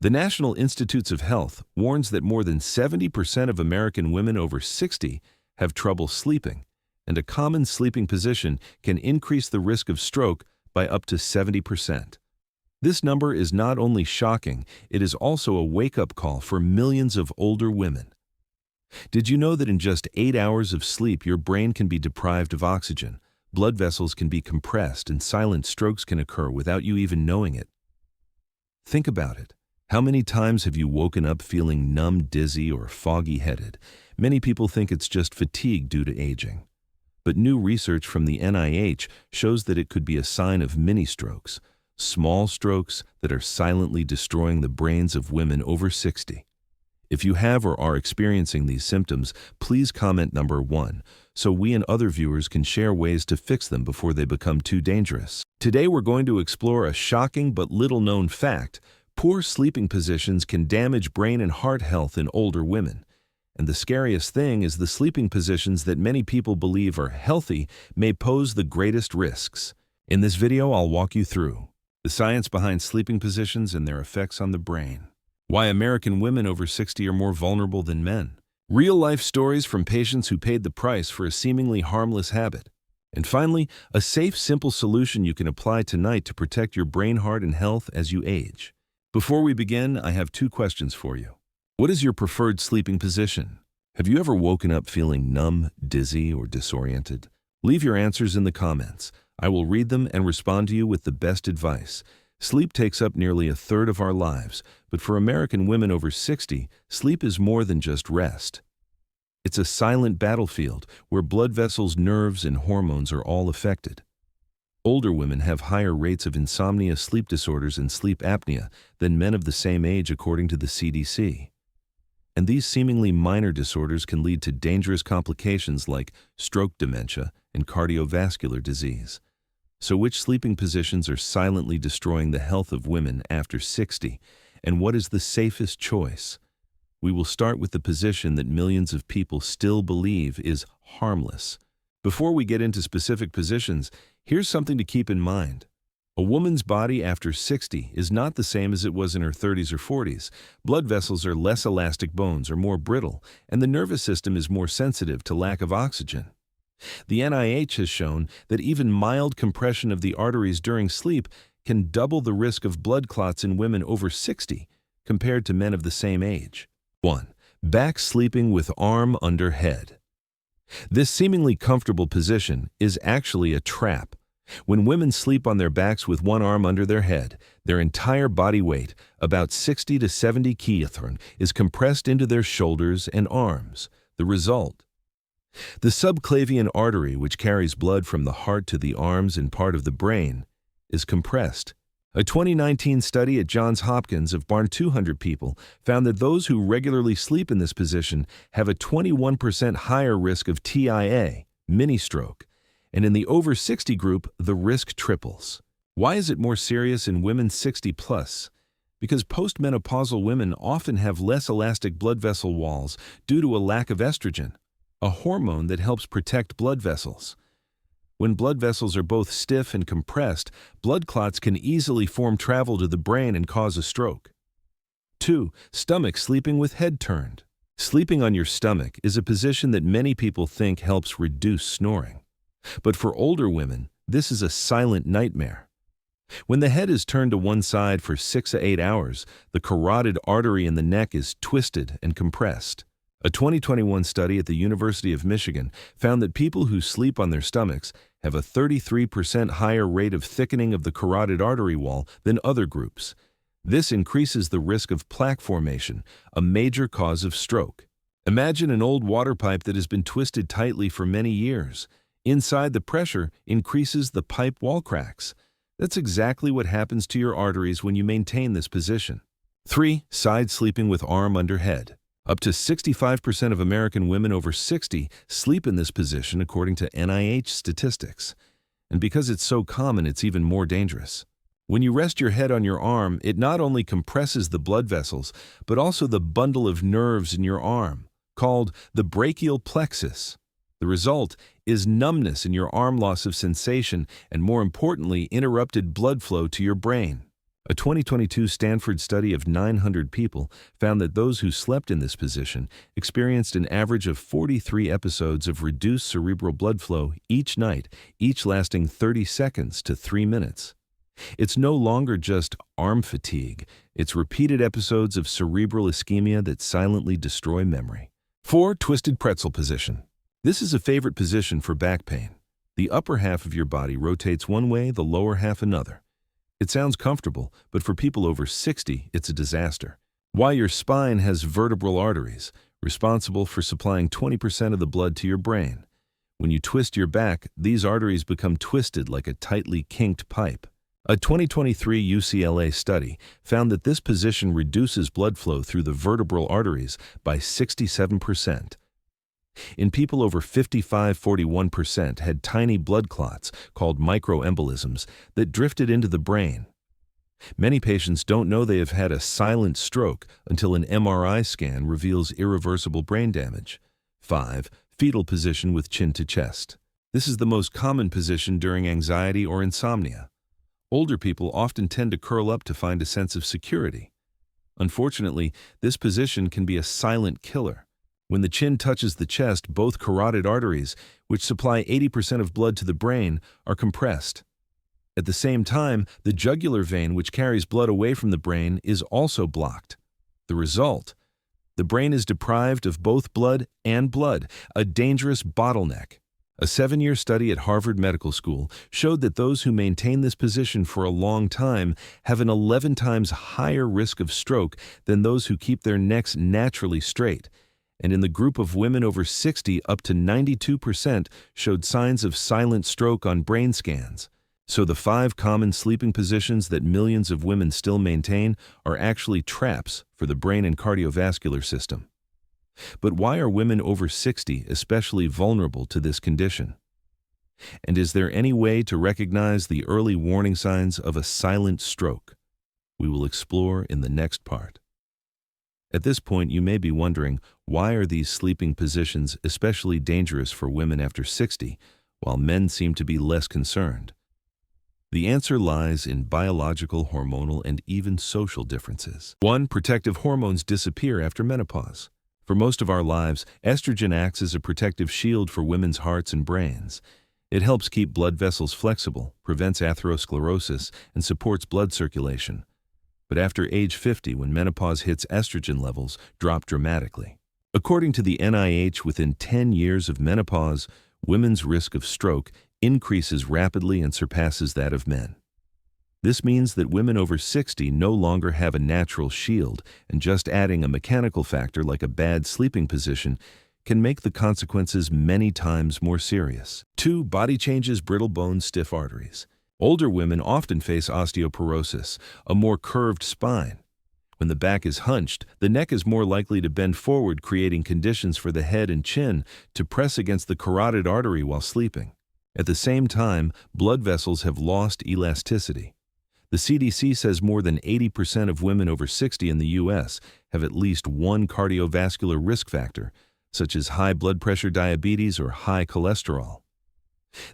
The National Institutes of Health warns that more than 70% of American women over 60 have trouble sleeping, and a common sleeping position can increase the risk of stroke by up to 70%. This number is not only shocking, it is also a wake-up call for millions of older women. Did you know that in just 8 hours of sleep, your brain can be deprived of oxygen, blood vessels can be compressed, and silent strokes can occur without you even knowing it? Think about it. How many times have you woken up feeling numb, dizzy, or foggy-headed? Many people think it's just fatigue due to aging. But new research from the NIH shows that it could be a sign of mini-strokes, small strokes that are silently destroying the brains of women over 60. If you have or are experiencing these symptoms, please comment number 1, so we and other viewers can share ways to fix them before they become too dangerous. Today we're going to explore a shocking but little-known fact. Poor sleeping positions can damage brain and heart health in older women. And the scariest thing is the sleeping positions that many people believe are healthy may pose the greatest risks. In this video, I'll walk you through the science behind sleeping positions and their effects on the brain, why American women over 60 are more vulnerable than men, real-life stories from patients who paid the price for a seemingly harmless habit, and finally, a safe, simple solution you can apply tonight to protect your brain, heart, and health as you age. Before we begin, I have 2 questions for you. What is your preferred sleeping position? Have you ever woken up feeling numb, dizzy, or disoriented? Leave your answers in the comments. I will read them and respond to you with the best advice. Sleep takes up nearly a third of our lives, but for American women over 60, sleep is more than just rest. It's a silent battlefield where blood vessels, nerves, and hormones are all affected. Older women have higher rates of insomnia, sleep disorders, and sleep apnea than men of the same age, according to the CDC. And these seemingly minor disorders can lead to dangerous complications like stroke, dementia, and cardiovascular disease. So which sleeping positions are silently destroying the health of women after 60, and what is the safest choice? We will start with the position that millions of people still believe is harmless. Before we get into specific positions, here's something to keep in mind. A woman's body after 60 is not the same as it was in her 30s or 40s. Blood vessels are less elastic, bones are more brittle, and the nervous system is more sensitive to lack of oxygen. The NIH has shown that even mild compression of the arteries during sleep can double the risk of blood clots in women over 60 compared to men of the same age. 1. Back sleeping with arm under head. This seemingly comfortable position is actually a trap. When women sleep on their backs with one arm under their head, their entire body weight, about 60 to 70 kilograms, is compressed into their shoulders and arms. The result? The subclavian artery, which carries blood from the heart to the arms and part of the brain, is compressed. A 2019 study at Johns Hopkins of 200 people found that those who regularly sleep in this position have a 21% higher risk of TIA, mini-stroke, and in the over 60 group, the risk triples. Why is it more serious in women 60 plus? Because postmenopausal women often have less elastic blood vessel walls due to a lack of estrogen, a hormone that helps protect blood vessels. When blood vessels are both stiff and compressed, blood clots can easily travel to the brain and cause a stroke. 2. Stomach sleeping with head turned. Sleeping on your stomach is a position that many people think helps reduce snoring. But for older women, this is a silent nightmare. When the head is turned to one side for 6 to 8 hours, the carotid artery in the neck is twisted and compressed. A 2021 study at the University of Michigan found that people who sleep on their stomachs have a 33% higher rate of thickening of the carotid artery wall than other groups. This increases the risk of plaque formation, a major cause of stroke. Imagine an old water pipe that has been twisted tightly for many years. Inside, the pressure increases the pipe wall cracks. That's exactly what happens to your arteries when you maintain this position. 3. Side sleeping with arm under head. Up to 65% of American women over 60 sleep in this position according to NIH statistics. And because it's so common, it's even more dangerous. When you rest your head on your arm, it not only compresses the blood vessels, but also the bundle of nerves in your arm, called the brachial plexus. The result is numbness in your arm, loss of sensation, and more importantly, interrupted blood flow to your brain. A 2022 Stanford study of 900 people found that those who slept in this position experienced an average of 43 episodes of reduced cerebral blood flow each night, each lasting 30 seconds to 3 minutes. It's no longer just arm fatigue, it's repeated episodes of cerebral ischemia that silently destroy memory. 4. Twisted pretzel position. This is a favorite position for back pain. The upper half of your body rotates one way, the lower half another. It sounds comfortable, but for people over 60, it's a disaster. Why? Your spine has vertebral arteries, responsible for supplying 20% of the blood to your brain. When you twist your back, these arteries become twisted like a tightly kinked pipe. A 2023 UCLA study found that this position reduces blood flow through the vertebral arteries by 67%. In people over 55, 41% had tiny blood clots, called microembolisms, that drifted into the brain. Many patients don't know they have had a silent stroke until an MRI scan reveals irreversible brain damage. 5. Fetal position with chin to chest. This is the most common position during anxiety or insomnia. Older people often tend to curl up to find a sense of security. Unfortunately, this position can be a silent killer. When the chin touches the chest, both carotid arteries, which supply 80% of blood to the brain, are compressed. At the same time, the jugular vein, which carries blood away from the brain, is also blocked. The result? The brain is deprived of both blood and blood, a dangerous bottleneck. A 7-year study at Harvard Medical School showed that those who maintain this position for a long time have an 11 times higher risk of stroke than those who keep their necks naturally straight. And in the group of women over 60, up to 92% showed signs of silent stroke on brain scans. So the 5 common sleeping positions that millions of women still maintain are actually traps for the brain and cardiovascular system. But why are women over 60 especially vulnerable to this condition? And is there any way to recognize the early warning signs of a silent stroke? We will explore in the next part. At this point, you may be wondering, why are these sleeping positions especially dangerous for women after 60, while men seem to be less concerned? The answer lies in biological, hormonal, and even social differences. 1. Protective hormones disappear after menopause. For most of our lives, estrogen acts as a protective shield for women's hearts and brains. It helps keep blood vessels flexible, prevents atherosclerosis, and supports blood circulation. But after age 50, when menopause hits, estrogen levels drop dramatically. According to the NIH, within 10 years of menopause, women's risk of stroke increases rapidly and surpasses that of men. This means that women over 60 no longer have a natural shield, and just adding a mechanical factor like a bad sleeping position can make the consequences many times more serious. 2. Body changes, brittle bones, stiff arteries. Older women often face osteoporosis, a more curved spine. When the back is hunched, the neck is more likely to bend forward, creating conditions for the head and chin to press against the carotid artery while sleeping. At the same time, blood vessels have lost elasticity. The CDC says more than 80% of women over 60 in the U.S. have at least one cardiovascular risk factor, such as high blood pressure, diabetes, or high cholesterol.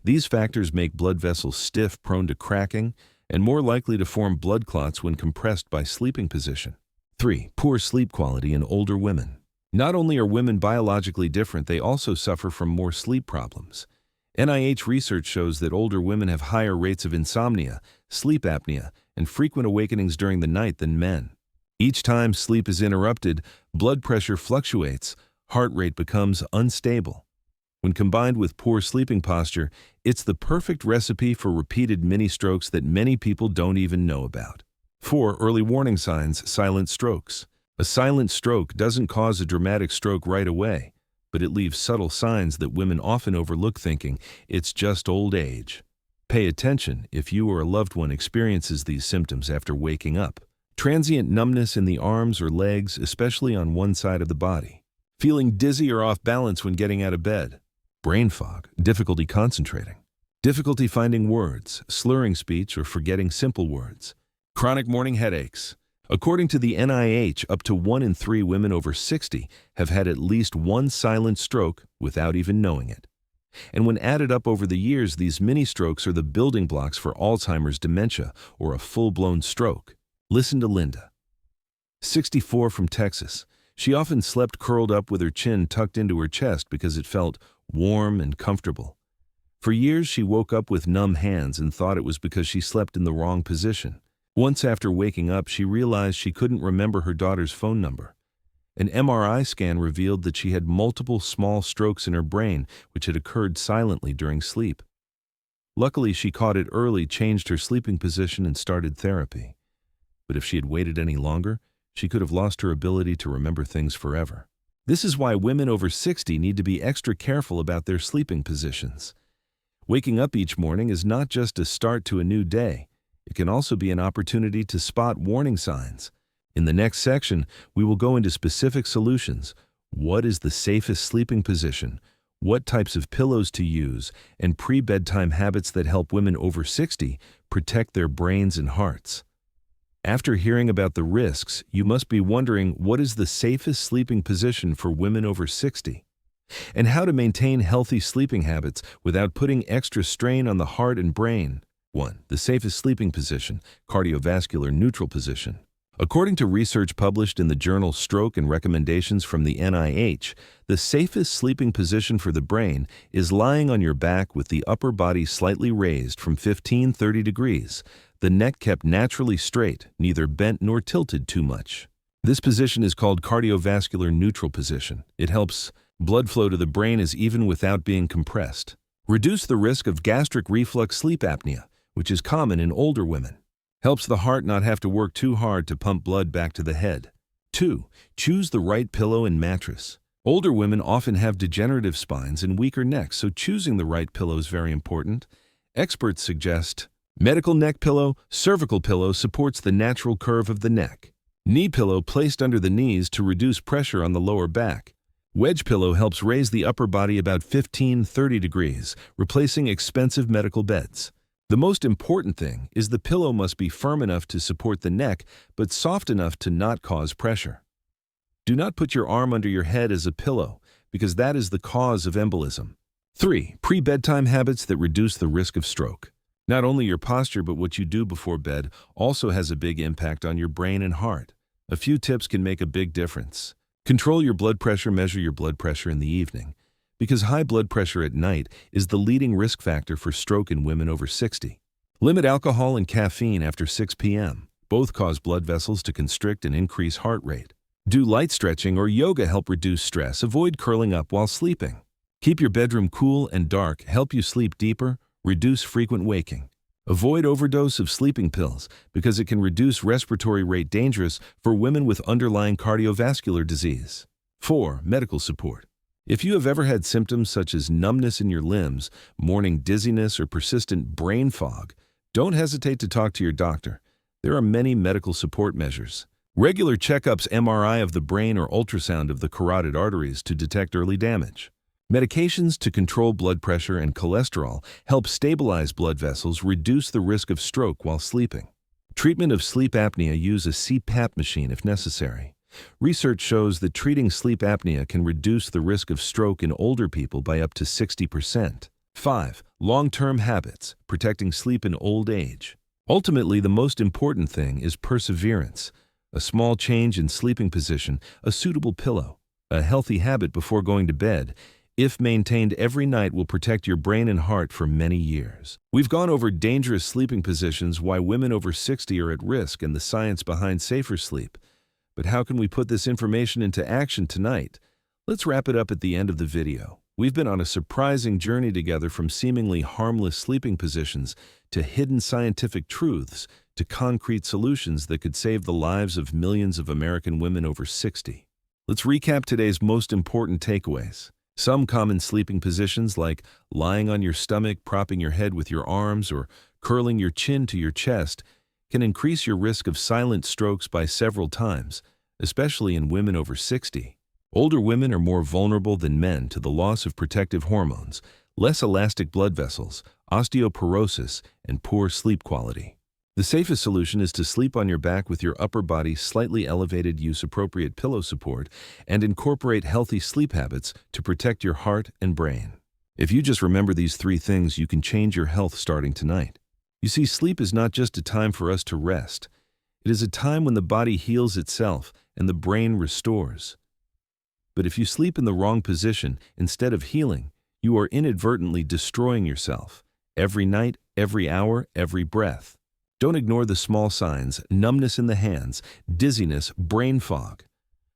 These factors make blood vessels stiff, prone to cracking, and more likely to form blood clots when compressed by sleeping position. 3. Poor sleep quality in older women. Not only are women biologically different, they also suffer from more sleep problems. NIH research shows that older women have higher rates of insomnia, sleep apnea, and frequent awakenings during the night than men. Each time sleep is interrupted, blood pressure fluctuates, heart rate becomes unstable. When combined with poor sleeping posture, it's the perfect recipe for repeated mini-strokes that many people don't even know about. 4. Early warning signs, silent strokes. A silent stroke doesn't cause a dramatic stroke right away, but it leaves subtle signs that women often overlook, thinking it's just old age. Pay attention if you or a loved one experiences these symptoms after waking up. Transient numbness in the arms or legs, especially on one side of the body. Feeling dizzy or off balance when getting out of bed. Brain fog, difficulty concentrating. Difficulty finding words, slurring speech, or forgetting simple words. Chronic morning headaches. According to the NIH, up to 1 in 3 women over 60 have had at least one silent stroke without even knowing it. And when added up over the years, these mini-strokes are the building blocks for Alzheimer's, dementia, or a full-blown stroke. Listen to Linda, 64, from Texas. She often slept curled up with her chin tucked into her chest because it felt warm and comfortable. For years, she woke up with numb hands and thought it was because she slept in the wrong position. Once after waking up, she realized she couldn't remember her daughter's phone number. An MRI scan revealed that she had multiple small strokes in her brain, which had occurred silently during sleep. Luckily, she caught it early, changed her sleeping position, and started therapy. But if she had waited any longer, she could have lost her ability to remember things forever. This is why women over 60 need to be extra careful about their sleeping positions. Waking up each morning is not just a start to a new day. It can also be an opportunity to spot warning signs. In the next section, we will go into specific solutions. What is the safest sleeping position? What types of pillows to use? And pre-bedtime habits that help women over 60 protect their brains and hearts. After hearing about the risks, you must be wondering, what is the safest sleeping position for women over 60? And how to maintain healthy sleeping habits without putting extra strain on the heart and brain. 1. The safest sleeping position, cardiovascular neutral position. According to research published in the journal Stroke and Recommendations from the NIH, the safest sleeping position for the brain is lying on your back with the upper body slightly raised from 15-30 degrees, the neck kept naturally straight, neither bent nor tilted too much. This position is called cardiovascular neutral position. It helps blood flow to the brain is even without being compressed. Reduce the risk of gastric reflux sleep apnea, which is common in older women. Helps the heart not have to work too hard to pump blood back to the head. 2. Choose the right pillow and mattress. Older women often have degenerative spines and weaker necks, so choosing the right pillow is very important. Experts suggest medical neck pillow. Cervical pillow supports the natural curve of the neck. Knee pillow placed under the knees to reduce pressure on the lower back. Wedge pillow helps raise the upper body about 15-30 degrees, replacing expensive medical beds. The most important thing is the pillow must be firm enough to support the neck, but soft enough to not cause pressure. Do not put your arm under your head as a pillow, because that is the cause of embolism. 3. Pre-bedtime habits that reduce the risk of stroke. Not only your posture, but what you do before bed also has a big impact on your brain and heart. A few tips can make a big difference. Control your blood pressure. Measure your blood pressure in the evening, because high blood pressure at night is the leading risk factor for stroke in women over 60. Limit alcohol and caffeine after 6 p.m. Both cause blood vessels to constrict and increase heart rate. Do light stretching or yoga, help reduce stress. Avoid curling up while sleeping. Keep your bedroom cool and dark, help you sleep deeper, reduce frequent waking. Avoid overdose of sleeping pills because it can reduce respiratory rate, dangerous for women with underlying cardiovascular disease. 4. Medical support. If you have ever had symptoms such as numbness in your limbs, morning dizziness, or persistent brain fog, don't hesitate to talk to your doctor. There are many medical support measures. Regular checkups, MRI of the brain or ultrasound of the carotid arteries to detect early damage. Medications to control blood pressure and cholesterol help stabilize blood vessels, reduce the risk of stroke while sleeping. Treatment of sleep apnea, use a CPAP machine if necessary. Research shows that treating sleep apnea can reduce the risk of stroke in older people by up to 60%. 5. Long-term habits, protecting sleep in old age. Ultimately, the most important thing is perseverance. A small change in sleeping position, a suitable pillow, a healthy habit before going to bed, if maintained every night, will protect your brain and heart for many years. We've gone over dangerous sleeping positions, why women over 60 are at risk, and the science behind safer sleep. But how can we put this information into action tonight? Let's wrap it up at the end of the video. We've been on a surprising journey together, from seemingly harmless sleeping positions to hidden scientific truths to concrete solutions that could save the lives of millions of American women over 60. Let's recap today's most important takeaways. Some common sleeping positions, like lying on your stomach, propping your head with your arms, or curling your chin to your chest, can increase your risk of silent strokes by several times, especially in women over 60. Older women are more vulnerable than men to the loss of protective hormones, less elastic blood vessels, osteoporosis, and poor sleep quality. The safest solution is to sleep on your back with your upper body slightly elevated, use appropriate pillow support, and incorporate healthy sleep habits to protect your heart and brain. If you just remember these 3 things, you can change your health starting tonight. You see, sleep is not just a time for us to rest. It is a time when the body heals itself and the brain restores. But if you sleep in the wrong position instead of healing, you are inadvertently destroying yourself. Every night, every hour, every breath. Don't ignore the small signs: numbness in the hands, dizziness, brain fog.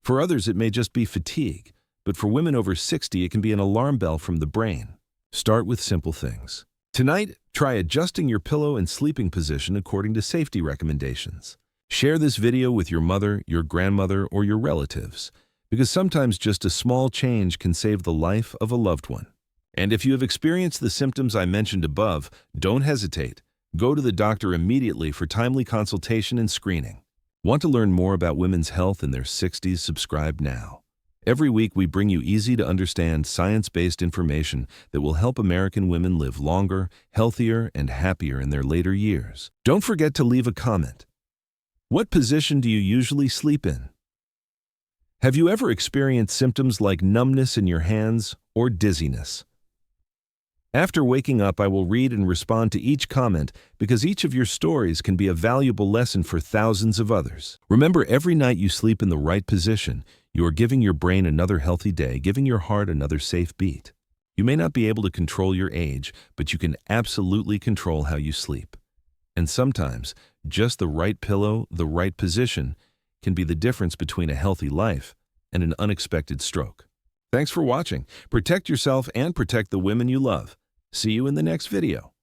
For others, it may just be fatigue, but for women over 60, it can be an alarm bell from the brain. Start with simple things. Tonight, try adjusting your pillow and sleeping position according to safety recommendations. Share this video with your mother, your grandmother, or your relatives, because sometimes just a small change can save the life of a loved one. And if you have experienced the symptoms I mentioned above, don't hesitate. Go to the doctor immediately for timely consultation and screening. Want to learn more about women's health in their 60s? Subscribe now. Every week we bring you easy-to-understand, science-based information that will help American women live longer, healthier, and happier in their later years. Don't forget to leave a comment. What position do you usually sleep in? Have you ever experienced symptoms like numbness in your hands or dizziness? After waking up, I will read and respond to each comment because each of your stories can be a valuable lesson for thousands of others. Remember, every night you sleep in the right position, you are giving your brain another healthy day, giving your heart another safe beat. You may not be able to control your age, but you can absolutely control how you sleep. And sometimes, just the right pillow, the right position, can be the difference between a healthy life and an unexpected stroke. Thanks for watching. Protect yourself and protect the women you love. See you in the next video.